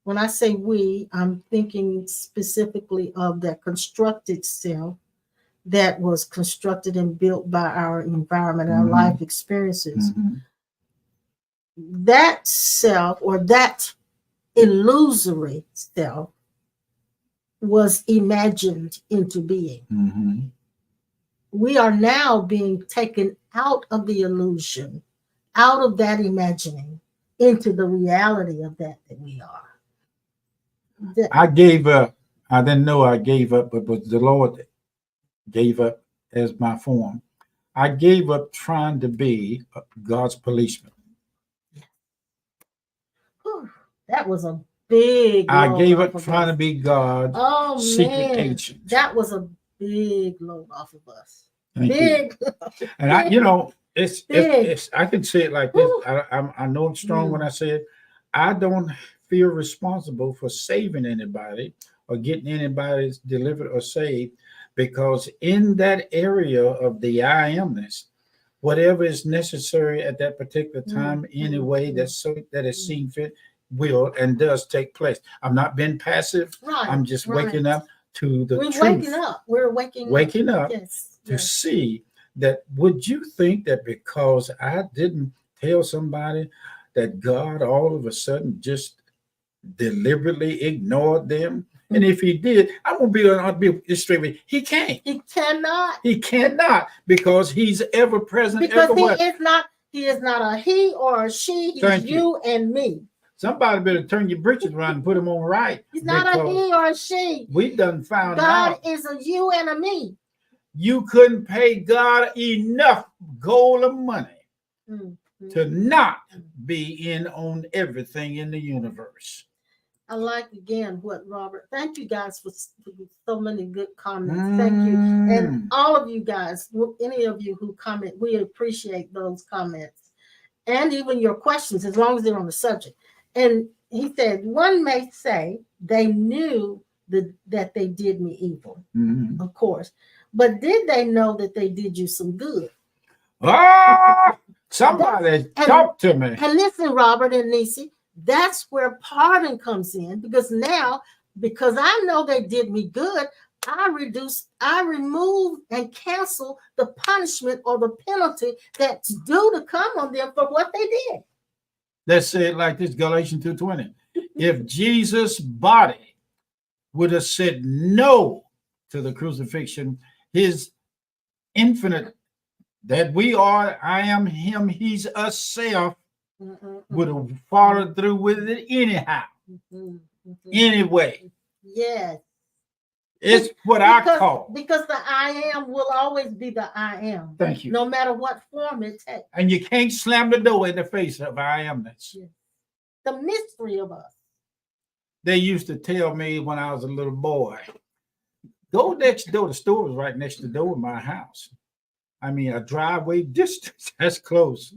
when I say we, I'm thinking specifically of that constructed self that was constructed and built by our environment, our life experiences. That self, or that illusory self, was imagined into being. we are now being taken out of the illusion, out of that imagining, into the reality of that we are. I gave up. I didn't know I gave up, but the Lord gave up as my form. I gave up trying to be God's policeman. Whew, that was a big I load gave off up of trying to us. be God's Oh secret man, agent. that was a big load off of us. Thank you. Big. And I, you know, Big. it's I can say it like this. Whew. I know I'm strong when I say it. I don't feel responsible for saving anybody or getting anybody delivered or saved, because in that area of the I amness, whatever is necessary at that particular time, anyway, that is seen fit, will and does take place. I'm not being passive. Right. I'm just right. waking up to the We're truth. waking up. We're waking up Yes. to yes. see that. Would you think that because I didn't tell somebody that God all of a sudden just deliberately ignored them? And if he did, I won't be straight with you. He can't. He cannot. He cannot, because he's ever present Because everywhere. he is not a he or a she. He's Thank you and me. Somebody better turn your britches around and put them on right. He's not a he or a she. We done found God out is a you and a me. you couldn't pay God enough gold or money to not be in on everything in the universe. I like again what Robert. Thank you guys for so many good comments. Thank you, and all of you guys. Any of you who comment, we appreciate those comments, and even your questions, as long as they're on the subject. And he said, one may say they knew that they did me evil, of course, but did they know that they did you some good? Somebody talk to me. And listen, Robert and Nisi. That's where pardon comes in, because now, because I know they did me good, I remove and cancel the punishment or the penalty that's due to come on them for what they did. Let's say it like this, Galatians 2:20. If Jesus' body would have said no to the crucifixion, his infinite, that we are, I am him, he's us self, would have followed through with it anyhow. Anyway. Yes. It's what I call. Because the I am will always be the I am. Thank you. No matter what form it takes. And you can't slam the door in the face of I amness. Yes. The mystery of us. They used to tell me when I was a little boy, go next door. The store was right next to the door of my house. I mean, a driveway distance. That's close.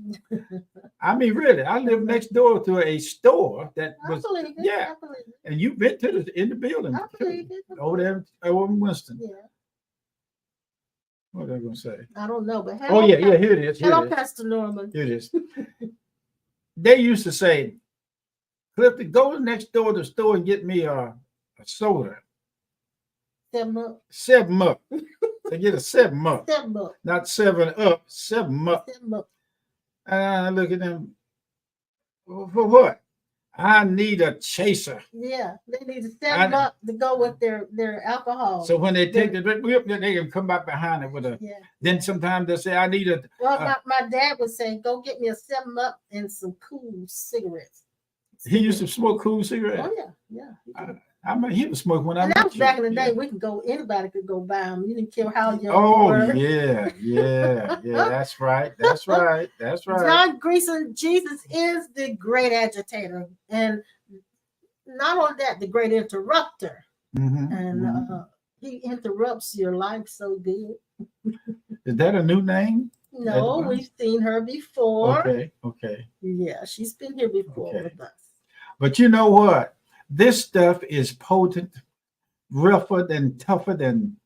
I mean, really, I live next door to a store that was, yeah. And you've been to in the building over there over in Winston. Yeah. What was I going to say? I don't know, but here it is. Hello, Pastor Norman. Here it is. They used to say, Clifton, go next door to the store and get me a soda. 7 Up. 7 Up. They get a 7 Up. 7 Up. Not 7 Up, 7 Up. 7 Up. And I look at them. For what? I need a chaser. Yeah, they need a 7 Up to go with their alcohol. So when they take the drink, they can come back behind it with a. Yeah. Then sometimes they say, I need a. Well, my dad would say, go get me a 7 Up and some cool cigarettes. He used to smoke cool cigarettes. Oh, yeah. I mean, he was smoking when I that was back in the day. We could go, anybody could go buy them. You didn't care how young you were. Oh, yeah. That's right. John Greason, Jesus is the great agitator. And not only that, the great interrupter. And he interrupts your life so good. Is that a new name? No, we've seen her before. Okay. Yeah, she's been here before with us. But you know what? This stuff is potent, rougher than, tougher than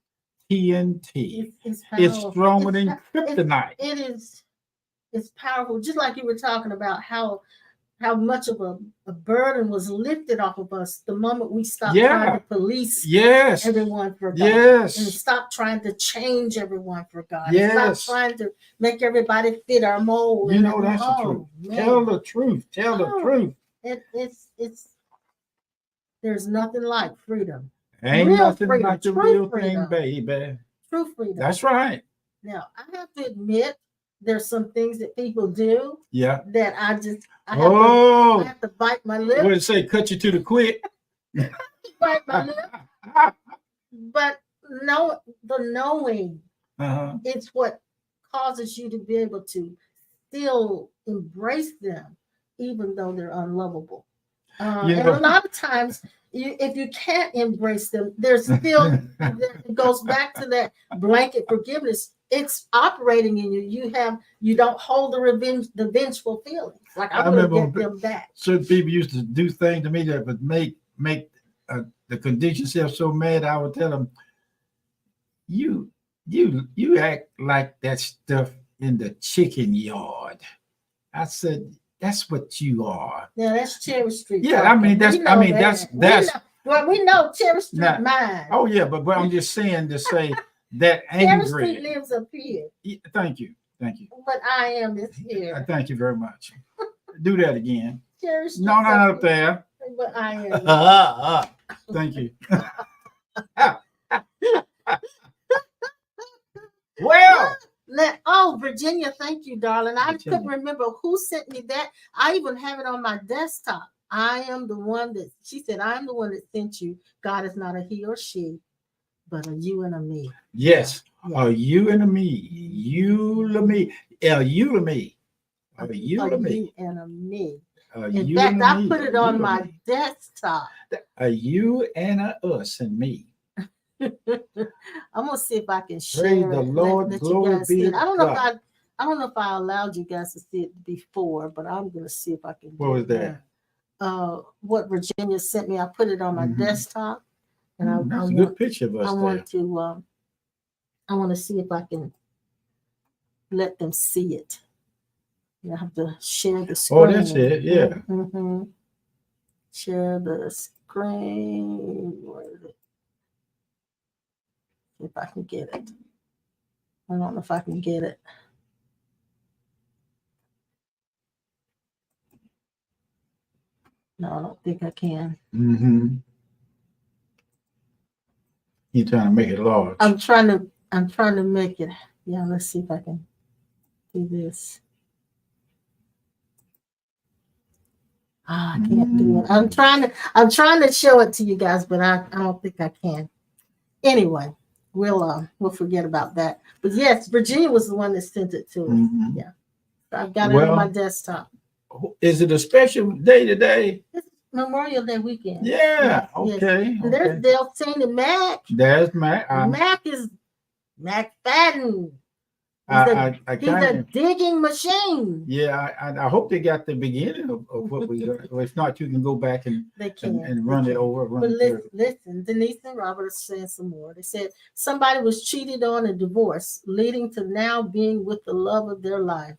TNT. It's stronger than kryptonite. It's powerful. Just like you were talking about how much of a burden was lifted off of us the moment we stopped trying to police everyone for God. And stop trying to change everyone for God. Stop trying to make everybody fit our mold. You know, that's the truth. Man. Tell the truth. It's there's nothing like freedom. Ain't nothing like the real thing, baby. True freedom. That's right. Now, I have to admit, there's some things that people do Yeah. that I have to, I Oh, have to bite my what did lip, it say? Cut you to the quick. bite my lip. But no, the knowing, Uh-huh. it's what causes you to be able to still embrace them, even though they're unlovable. You And a know. lot of times, if you can't embrace them, there's still, it goes back to that blanket forgiveness. It's operating in you. You don't hold the vengeful feelings. Like, I I'm going to remember get them back. certain people used to do things to me that would make the condition self so mad. I would tell them, you act like that stuff in the chicken yard. I said, that's what you are. Yeah, that's Cherry Street. Yeah, talking. I mean that's We know I mean that. that's We know Cherry Street Now- mine. oh yeah, but I'm just saying to say that Cherry Street angry. lives up here, Yeah, thank you. but I am is here. Thank you very much. Do that again. Cherry Street. No, not up there. But I am. Thank you. Well, Virginia, thank you, darling. I Virginia. couldn't remember who sent me that. I even have it on my desktop. I am the one that she said, I'm the one that sent you. God is not a he or she, but a you and a me. yes. Yeah. A you and a me. You to me. A you to me. A you to me. You and a me. A In you fact, and a I me. put it A on you my and me. desktop. A you and a us and me. I'm gonna see if I can share Praise it. the Lord. Let Glory you guys be see to it. I don't know God. if I don't know if I allowed you guys to see it before, but I'm gonna see if I can. What was that? What Virginia sent me. I put it on my Mhm. desktop, and I That's a want good picture of us I there. want to see if I can let them see it. I have to share the screen. Oh, that's it. Yeah. Mm-hmm. Share the screen. Where is it? If I can get it. I don't know if I can get it. No, I don't think I can. Mm-hmm. You're trying to make it large. I'm trying to make it. Yeah, let's see if I can do this. I can't do it. I'm trying to show it to you guys, but I don't think I can. Anyway, we'll forget about that. But yes, Virginia was the one that sent it to us. Mhm. Yeah. So I've got it on my desktop. Is it a special day today? It's Memorial Day weekend. Yeah. Yes. Okay. And there's Okay. Delphine and Mac. There's Mac. Mac is Mac Fadden. I He's a kind of. digging machine. Yeah. I hope they got the beginning of what we got. If not, you can go back and They can. and run They it can. over. Run But it through. listen, Denise and Robert are saying some more. They said somebody was cheated on and divorced, leading to now being with the love of their life.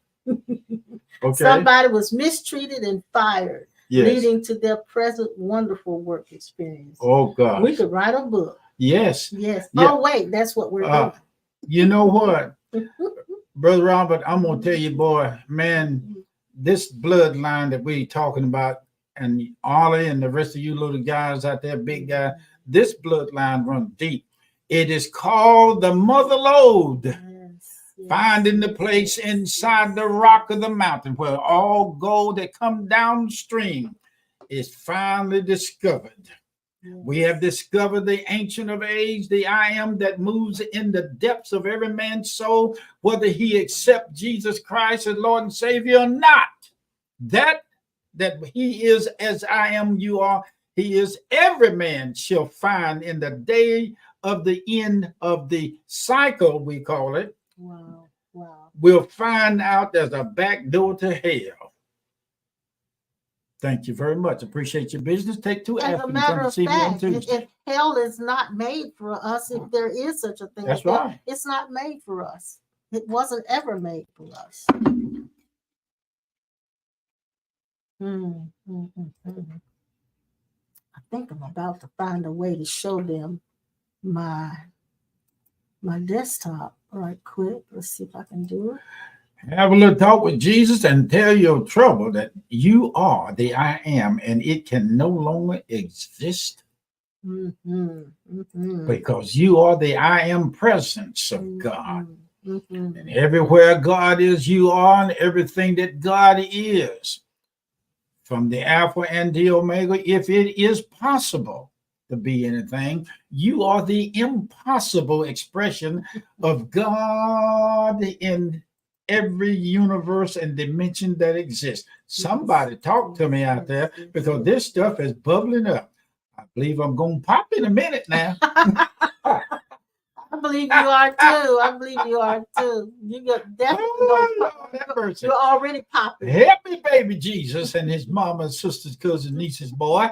Okay. Somebody was mistreated and fired, Yes. leading to their present wonderful work experience. Oh God. We could write a book. Yes. Yes. Yeah. Oh, wait, that's what we're doing. You know what, Brother Robert? I'm gonna tell you, boy, man, this bloodline that we talking about, and Ollie and the rest of you little guys out there, big guy, this bloodline runs deep. It is called the mother lode. Yes. Finding the place inside the rock of the mountain where all gold that come downstream is finally discovered. Yes. We have discovered the Ancient of Age, the I Am that moves in the depths of every man's soul, whether he accept Jesus Christ as Lord and Savior or not. That he is as I am, you are. He is every man shall find in the day of the end of the cycle, we call it. Wow. Wow. We'll find out there's a back door to hell. Thank you very much. Appreciate your business. Take two As after a you matter come to of see me on fact, Tuesday. if hell is not made for us, if there is such a thing, That's as hell, right. it's not made for us. It wasn't ever made for us. I think I'm about to find a way to show them my desktop right quick. Let's see if I can do it. Have a little talk with Jesus and tell your trouble that you are the I am and it can no longer exist because you are the I am presence of God. And everywhere God is, you are, and everything that God is. From the Alpha and the Omega, if it is possible to be anything, you are the impossible expression of God in every universe and dimension that exists. Somebody talk to me out there, because this stuff is bubbling up. I believe I'm going to pop in a minute now. I believe you are too. I believe you are too. You got definitely. You're already popping. Help me, baby Jesus, and his mama, sisters, cousins, nieces, boy.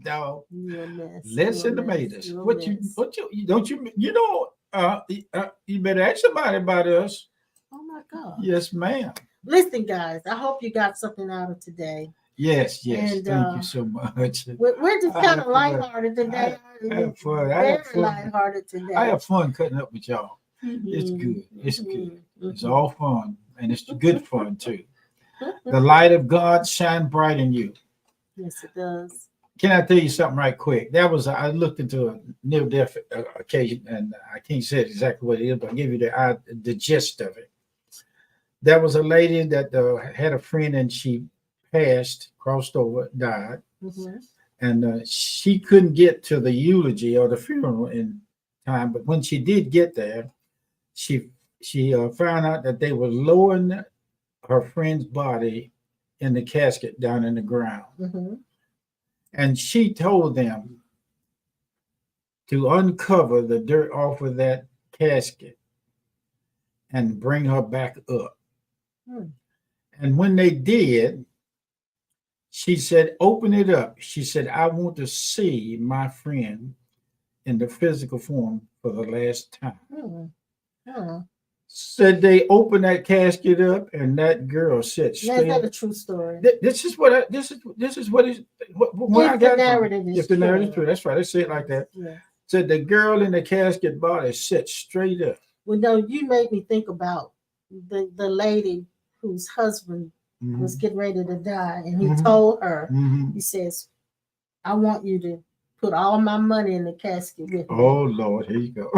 No. Listen to me. This. What you don't you know? You better ask somebody about us. Oh my God. Yes, ma'am. Listen, guys. I hope you got something out of today. Yes. And, thank you so much. We're just kind of lighthearted today. I have fun. Very lighthearted today. I have fun cutting up with y'all. It's good. It's good. It's all fun, and it's good fun too. The light of God shine bright in you. Yes, it does. Can I tell you something right quick? I looked into a near-death occasion, and I can't say exactly what it is, but I'll give you the gist of it. There was a lady that had a friend, and she passed, crossed over, died, and she couldn't get to the eulogy or the funeral in time. But when she did get there, she found out that they were lowering her friend's body in the casket down in the ground. And she told them to uncover the dirt off of that casket and bring her back up. And when they did, she said, open it up. She said, I want to see my friend in the physical form for the last time. Said they opened that casket up, and that girl said, "Is that a true story?" This is what is what I got. If the narrative is true, that's right. They say it like that. Yeah. Said the girl in the casket body sat straight up. Well, no, you made me think about the lady whose husband was getting ready to die, and he told her, he says, "I want you to put all my money in the casket with me." Oh Lord, here you go.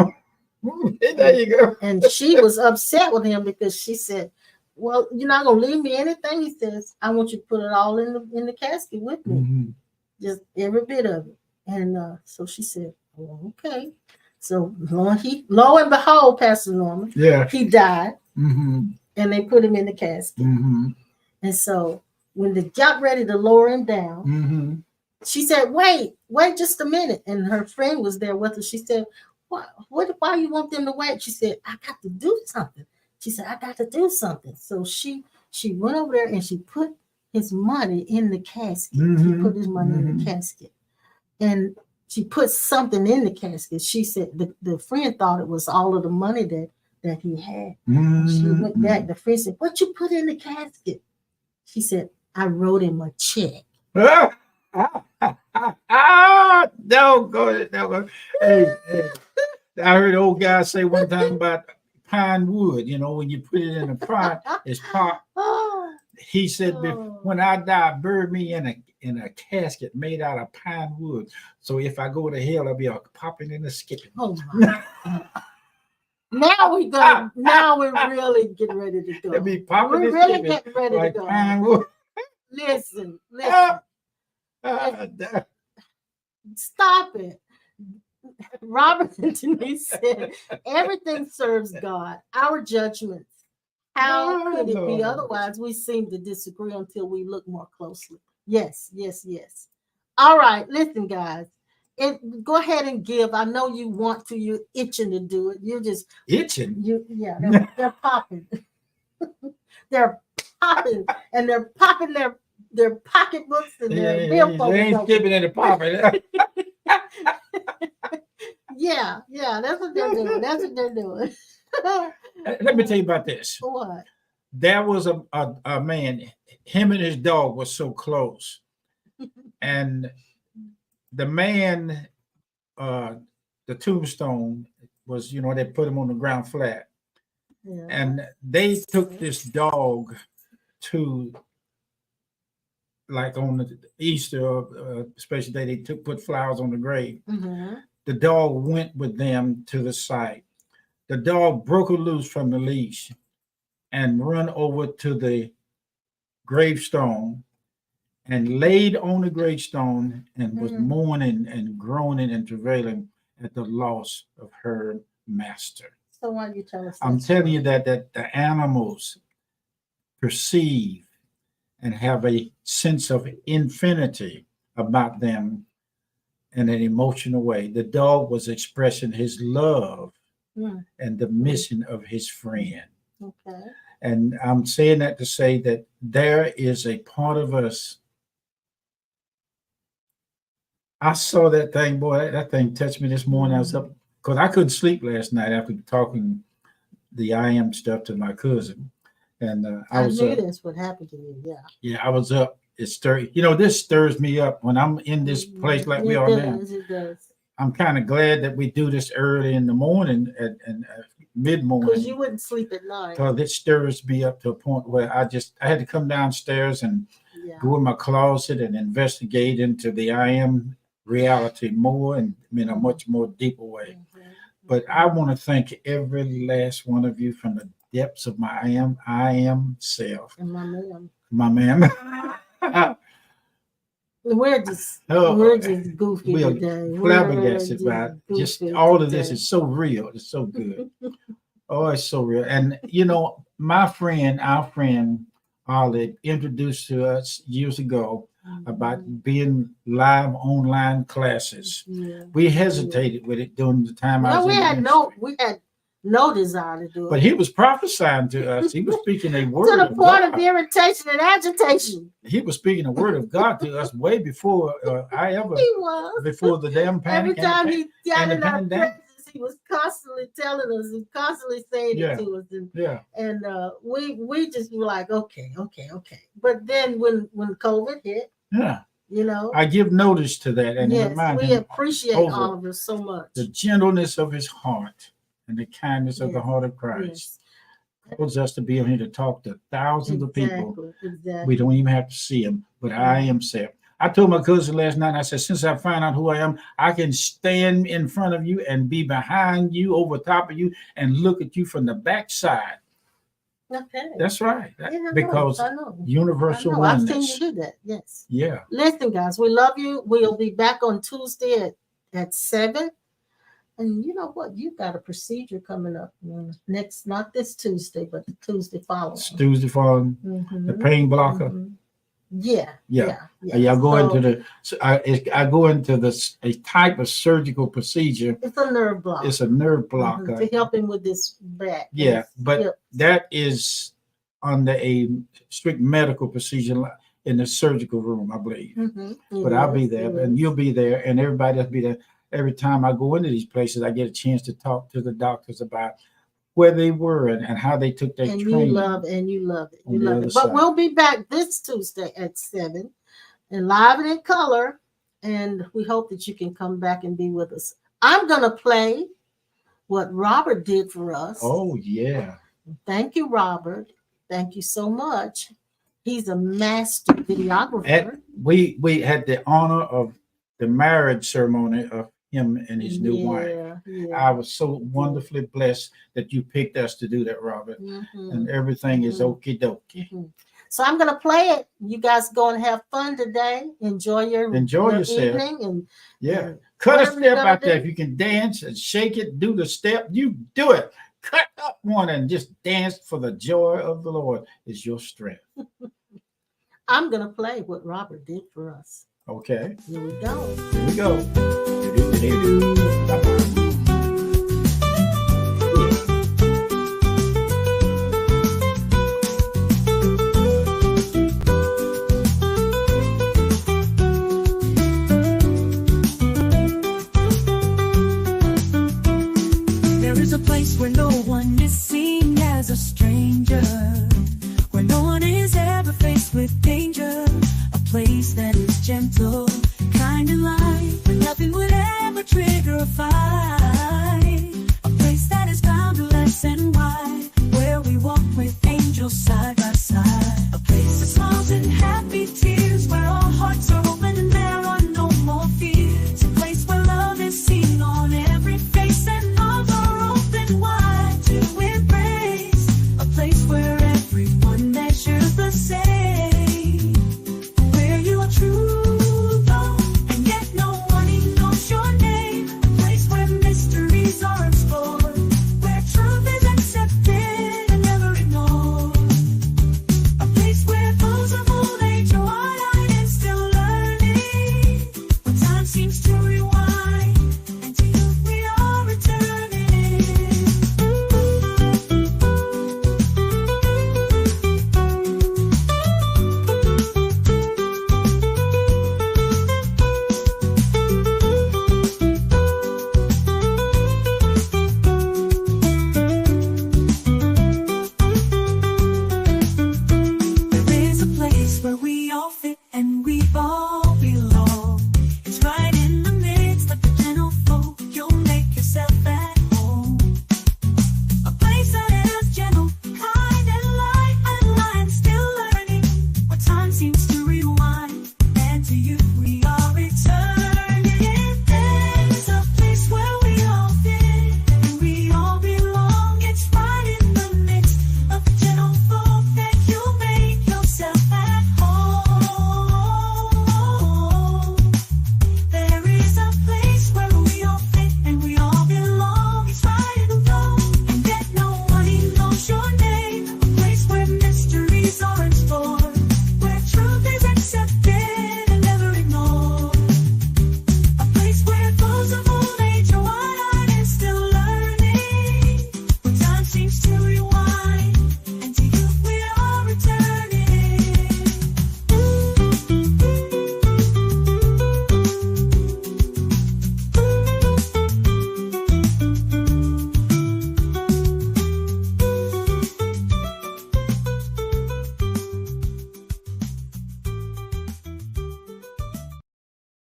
There you go. And she was upset with him because she said, "Well, you're not gonna leave me anything." He says, "I want you to put it all in the casket with me, just every bit of it." And so she said, "Oh, okay." So lo and behold, Pastor Norman, he died, and they put him in the casket. And so when they got ready to lower him down, she said, "Wait just a minute." And her friend was there with her. She said, why you want them to wait? She said, "I got to do something." She said, "I got to do something." So she went over there and she put his money in the casket. She put his money in the casket. And she put something in the casket. She said the friend thought it was all of the money that he had. She went back. The friend said, "What you put in the casket?" She said, "I wrote him a check." Don't go. Hey. I heard an old guy say one time about pine wood. You know, when you put it in a pine, it's pop. He said, "When I die, bury me in a casket made out of pine wood. So if I go to hell, I'll be popping and a skipping." Oh my God. Now we're really getting ready to go. We're really getting ready to go. Pine wood. Listen. Stop it. Robert and Denise said, "Everything serves God. Our judgments. How could it be otherwise? We seem to disagree until we look more closely." Yes. All right, listen, guys. Go ahead and give. I know you want to. You're itching to do it. You're just itching. They're popping. They're popping, and they're popping their pocketbooks and their billfolders. They ain't skipping in the popping. Yeah, that's what they're doing. Let me tell you about this. What? There was a man, him and his dog were so close. And the man, the tombstone was, they put him on the ground flat. Yeah. And they took this dog to, like on the Easter special day, they put flowers on the grave. the dog went with them to the site. The dog broke loose from the leash and run over to the gravestone and laid on the gravestone and was mourning and groaning and travailing at the loss of her master. So why you tell us? I'm telling you that the animals perceive and have a sense of infinity about them in an emotional way. The dog was expressing his love and the mission of his friend. Okay. And I'm saying that to say that there is a part of us. I saw that thing, boy, that thing touched me this morning. I was up because I couldn't sleep last night after talking the I am stuff to my cousin. And I knew that's what happened to you. Yeah. Yeah, I was up. It stirred. This stirs me up when I'm in this place like we are now. It does. I'm kind of glad that we do this early in the morning and mid-morning. Because you wouldn't sleep at night. Because it stirs me up to a point where I had to come downstairs and go in my closet and investigate into the I am reality more and in a much more deeper way. But I want to thank every last one of you from the depths of my I am self. And my ma'am. My ma'am. We're just goofy today. Flabbergasted by just all of this is so real. It's so good. Oh, it's so real. And our friend Ollie introduced to us years ago about being live online classes. Yeah. We hesitated with it during the time I was we had no desire to do it. But he was prophesying to us. He was speaking a word to the point of irritation and agitation. He was speaking a word of God to us way before before the damn panic. Every time he got in our presence, he was constantly telling us and constantly saying it to us. And we just were like, okay. But then when COVID hit, I give notice to that and remind him. We appreciate Oliver so much. The gentleness of his heart and the kindness of the heart of Christ calls us to be here to talk to thousands of people. Exactly. We don't even have to see them, but I am self. I told my cousin last night, I said, since I find out who I am, I can stand in front of you and be behind you, over top of you, and look at you from the backside. Okay. That's right. Because I know. Universal oneness. I've seen you do that, yes. Yeah. Listen, guys, we love you. We'll be back on Tuesday at 7. And you know what? You've got a procedure coming up next, not this Tuesday, but the Tuesday following. Tuesday following, the pain blocker. Yeah. I go into a type of surgical procedure. It's a nerve block. It's a nerve blocker to help him with this back. Yeah, but that is under a strict medical procedure in the surgical room, I believe. But I'll be there, and you'll be there, and everybody will be there. Every time I go into these places, I get a chance to talk to the doctors about where they were and how they took their training. You love it. But we'll be back this Tuesday at 7 and live and in color. And we hope that you can come back and be with us. I'm going to play what Robert did for us. Oh, yeah. Thank you, Robert. Thank you so much. He's a master videographer. We had the honor of the marriage ceremony of him and his new wife. I was so wonderfully blessed that you picked us to do that, Robert. And everything is okie dokie. So I'm gonna play it. You guys go and have fun today. Enjoy yourself. Evening and cut a step out there. If you can dance and shake it, do the step, you do it. Cut up one and just dance, for the joy of the Lord is your strength. I'm gonna play what Robert did for us. Okay. Here we go. Here we go. There is a place where no one is seen as a stranger, where no one is ever faced with danger.